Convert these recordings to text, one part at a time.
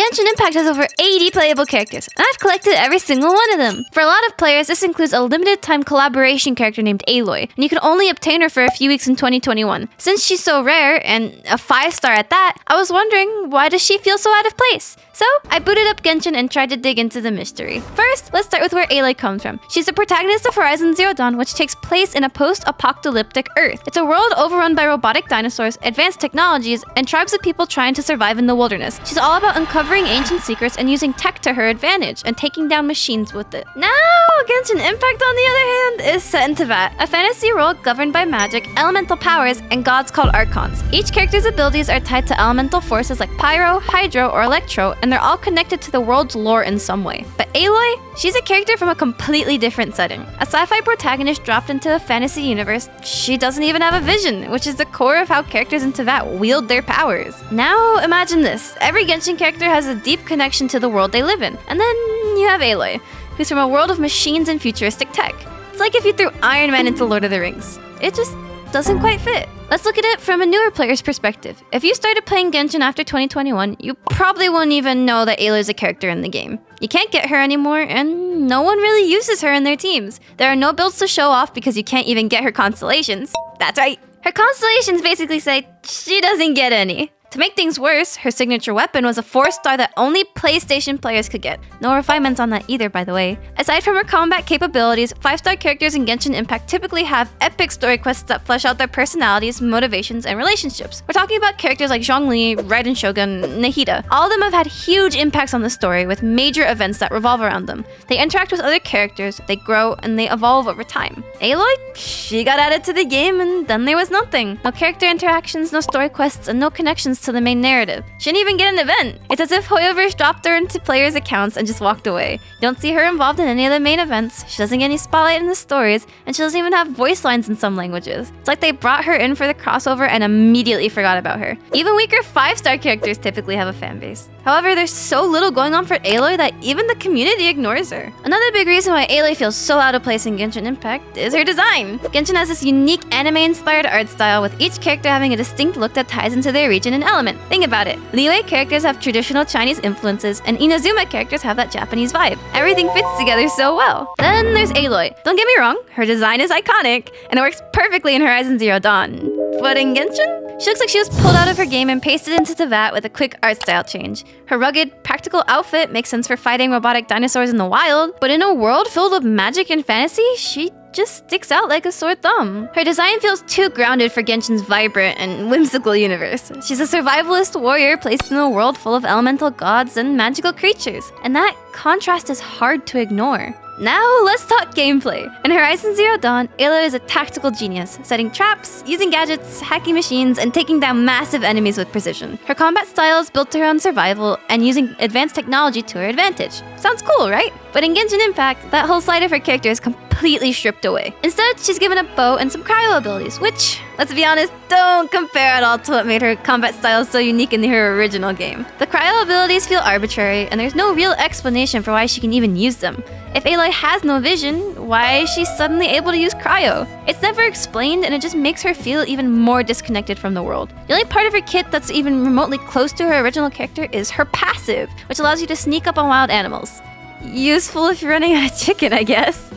Genshin Impact has over 80 playable characters, and I've collected every single one of them. For a lot of players, this includes a limited-time collaboration character named Aloy, and you can only obtain her for a few weeks in 2021. Since she's so rare, and a 5-star at that, I was wondering, why does she feel so out of place? So, I booted up Genshin and tried to dig into the mystery. First, let's start with where Aloy comes from. She's the protagonist of Horizon Zero Dawn, which takes place in a post-apocalyptic Earth. It's a world overrun by robotic dinosaurs, advanced technologies, and tribes of people trying to survive in the wilderness. She's all about uncovering ancient secrets and using tech to her advantage, and taking down machines with it. Now, Genshin Impact, on the other hand, is set in Teyvat, a fantasy world governed by magic, elemental powers, and gods called Archons. Each character's abilities are tied to elemental forces like Pyro, Hydro, or Electro, and they're all connected to the world's lore in some way. But Aloy, she's a character from a completely different setting. A sci-fi protagonist dropped into a fantasy universe, she doesn't even have a vision, which is the core of how characters in Teyvat wield their powers. Now, imagine this. Every Genshin character has a deep connection to the world they live in. And then you have Aloy, who's from a world of machines and futuristic tech. It's like if you threw Iron Man into Lord of the Rings. It just doesn't quite fit. Let's look at it from a newer player's perspective. If you started playing Genshin after 2021, you probably won't even know that Aloy is a character in the game. You can't get her anymore, and no one really uses her in their teams. There are no builds to show off because you can't even get her constellations. That's right. Her constellations basically say she doesn't get any. To make things worse, her signature weapon was a 4-star that only PlayStation players could get. No refinements on that either, by the way. Aside from her combat capabilities, 5-star characters in Genshin Impact typically have epic story quests that flesh out their personalities, motivations, and relationships. We're talking about characters like Zhongli, Raiden Shogun, Nahida. All of them have had huge impacts on the story with major events that revolve around them. They interact with other characters, they grow, and they evolve over time. Aloy? She got added to the game, and then there was nothing. No character interactions, no story quests, and no connections to the main narrative. She didn't even get an event. It's as if hoyoverse dropped her into players' accounts and just walked away. You don't see her involved in any of the main events, she doesn't get any spotlight in the stories, and she doesn't even have voice lines in some languages. It's like they brought her in for the crossover and immediately forgot about her. Even weaker 5-star characters typically have a fan base. However, there's so little going on for Aloy that even the community ignores her. Another big reason why Aloy feels so out of place in Genshin Impact is her design. Genshin has this unique anime-inspired art style, with each character having a distinct look that ties into their region and element. Think about it. Liyue characters have traditional Chinese influences, and Inazuma characters have that Japanese vibe. Everything fits together so well. Then there's Aloy. Don't get me wrong, her design is iconic, and it works perfectly in Horizon Zero Dawn. But in Genshin, she looks like she was pulled out of her game and pasted into Teyvat with a quick art style change. Her rugged, practical outfit makes sense for fighting robotic dinosaurs in the wild, but in a world filled with magic and fantasy, she just sticks out like a sore thumb. Her design feels too grounded for Genshin's vibrant and whimsical universe. She's a survivalist warrior placed in a world full of elemental gods and magical creatures, and that contrast is hard to ignore. Now, let's talk gameplay. In Horizon Zero Dawn, Aloy is a tactical genius, setting traps, using gadgets, hacking machines, and taking down massive enemies with precision. Her combat style is built around survival and using advanced technology to her advantage. Sounds cool, right? But in Genshin Impact, that whole side of her character is completely stripped away. Instead, she's given a bow and some cryo abilities, which, let's be honest, don't compare at all to what made her combat style so unique in her original game. The cryo abilities feel arbitrary, and there's no real explanation for why she can even use them. If Aloy has no vision, why is she suddenly able to use cryo? It's never explained, and it just makes her feel even more disconnected from the world. The only part of her kit that's even remotely close to her original character is her passive, which allows you to sneak up on wild animals. Useful if you're running out of chicken, I guess.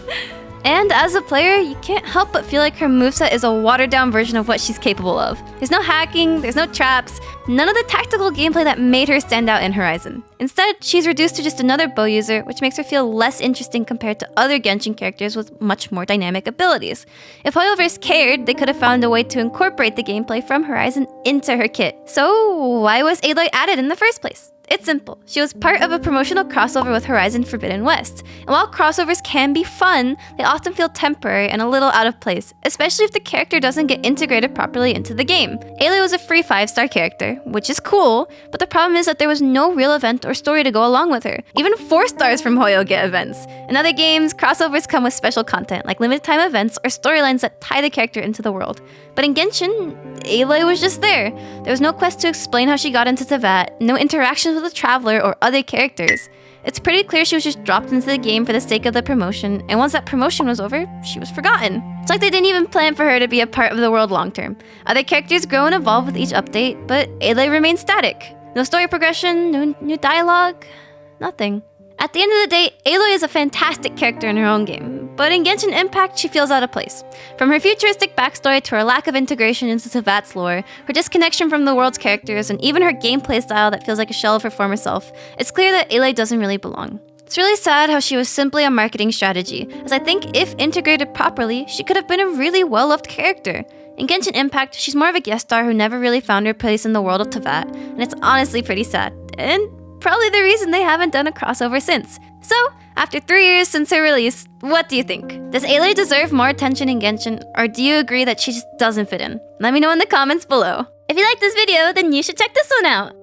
And as a player, you can't help but feel like her moveset is a watered-down version of what she's capable of. There's no hacking, there's no traps, none of the tactical gameplay that made her stand out in Horizon. Instead, she's reduced to just another bow user, which makes her feel less interesting compared to other Genshin characters with much more dynamic abilities. If hoyoverse cared, they could have found a way to incorporate the gameplay from Horizon into her kit. So why was Aloy added in the first place? It's simple. She was part of a promotional crossover with Horizon Forbidden West. And while crossovers can be fun, they often feel temporary and a little out of place, especially if the character doesn't get integrated properly into the game. Aloy was a free 5-star character, which is cool, but the problem is that there was no real event or story to go along with her. Even 4-stars from Hoyo get events. In other games, crossovers come with special content, like limited time events or storylines that tie the character into the world. But in Genshin, Aloy was just there. There was no quest to explain how she got into Teyvat, no interactions with the Traveler or other characters. It's pretty clear she was just dropped into the game for the sake of the promotion, and once that promotion was over, she was forgotten. It's like they didn't even plan for her to be a part of the world long term. Other characters grow and evolve with each update, but Aloy remains static. No story progression, no new dialogue, nothing. At the end of the day, Aloy is a fantastic character in her own game, but in Genshin Impact, she feels out of place. From her futuristic backstory to her lack of integration into Tevat's lore, her disconnection from the world's characters, and even her gameplay style that feels like a shell of her former self, it's clear that Aloy doesn't really belong. It's really sad how she was simply a marketing strategy, as I think if integrated properly, she could have been a really well-loved character. In Genshin Impact, she's more of a guest star who never really found her place in the world of Tevat, and it's honestly pretty sad. And probably the reason they haven't done a crossover since. So, after 3 years since her release, what do you think? Does Aloy deserve more attention in Genshin, or do you agree that she just doesn't fit in? Let me know in the comments below. If you like this video, then you should check this one out!